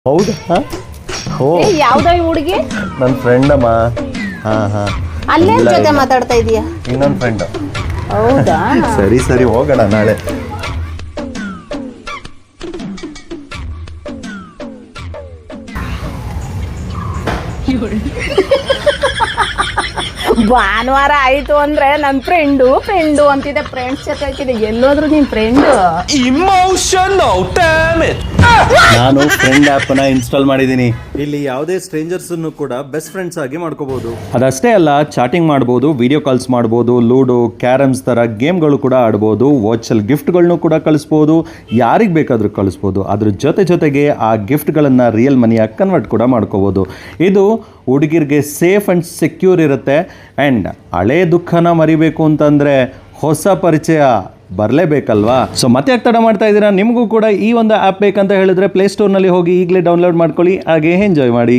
ಹೌದಾ? ಓ ಯಾವ್ದ ಹುಡುಗಿ? ನನ್ನ ಫ್ರೆಂಡ್ ಅಮ್ಮ. ಹಾ ಹಾ ಅಲ್ಲೇ ಜೊತೆ ಮಾತಾಡ್ತಾ ಇದೀಯಾ? ಇನ್ನೊಂದು ಫ್ರೆಂಡ್. ಹೌದಾ? ಸರಿ ಸರಿ ಹೋಗೋಣ ನಾಳೆ. ಭಾನುವಾರ ಆಯ್ತು ಅಂದ್ರೆ ನನ್ ಫ್ರೆಂಡು ಅಂತಿದೆ, ಫ್ರೆಂಡ್ಸ್ ಜೊತೆ ಆಯ್ತಿದೆ. ಎಲ್ಲೋದ್ರು ನಿನ್ ಫ್ರೆಂಡ್? Emotional, damn it! ನಾನು ಫ್ರೆಂಡ್ ಆ್ಯಪನ್ನು ಇನ್ಸ್ಟಾಲ್ ಮಾಡಿದ್ದೀನಿ. ಇಲ್ಲಿ ಯಾವುದೇ ಸ್ಟ್ರೇಂಜರ್ಸ್ ಅನ್ನು ಕೂಡ ಬೆಸ್ಟ್ ಫ್ರೆಂಡ್ಸ್ ಆಗಿ ಮಾಡ್ಕೋಬಹುದು. ಅದಷ್ಟೇ ಅಲ್ಲ, ಚಾಟಿಂಗ್ ಮಾಡ್ಬೋದು, ವಿಡಿಯೋ ಕಾಲ್ಸ್ ಮಾಡ್ಬೋದು, ಲೂಡೋ, ಕ್ಯಾರಮ್ಸ್ ತರ ಗೇಮ್ಗಳು ಕೂಡ ಆಡ್ಬೋದು, ವಾಚಲ್ ಗಿಫ್ಟ್ಗಳನ್ನು ಕೂಡ ಕಳಿಸ್ಬೋದು, ಯಾರಿಗೆ ಬೇಕಾದರೂ ಕಳಿಸ್ಬೋದು. ಅದ್ರ ಜೊತೆಗೆ ಆ ಗಿಫ್ಟ್ಗಳನ್ನು ರಿಯಲ್ ಮನಿಯಾಗಿ ಕನ್ವರ್ಟ್ ಕೂಡ ಮಾಡ್ಕೋಬೋದು. ಇದು ಹುಡುಗಿರಿಗೆ ಸೇಫ್ ಆ್ಯಂಡ್ ಸೆಕ್ಯೂರ್ ಇರುತ್ತೆ. ಆ್ಯಂಡ್ ಹಳೇ ದುಃಖನ ಮರಿಬೇಕು ಅಂತಂದರೆ ಹೊಸ ಪರಿಚಯ ಬರಲೇಬೇಕಲ್ವಾ? ಸೊ ಮತ್ತೆ ಯಾಕೆ ತಡ ಮಾಡ್ತಾ ಇದ್ದೀರಾ? ನಿಮಗೂ ಕೂಡ ಈ ಒಂದು ಆ್ಯಪ್ ಬೇಕಂತ ಹೇಳಿದ್ರೆ ಪ್ಲೇಸ್ಟೋರ್ನಲ್ಲಿ ಹೋಗಿ ಈಗಲೇ ಡೌನ್ಲೋಡ್ ಮಾಡ್ಕೊಳ್ಳಿ, ಹಾಗೆ ಎಂಜಾಯ್ ಮಾಡಿ.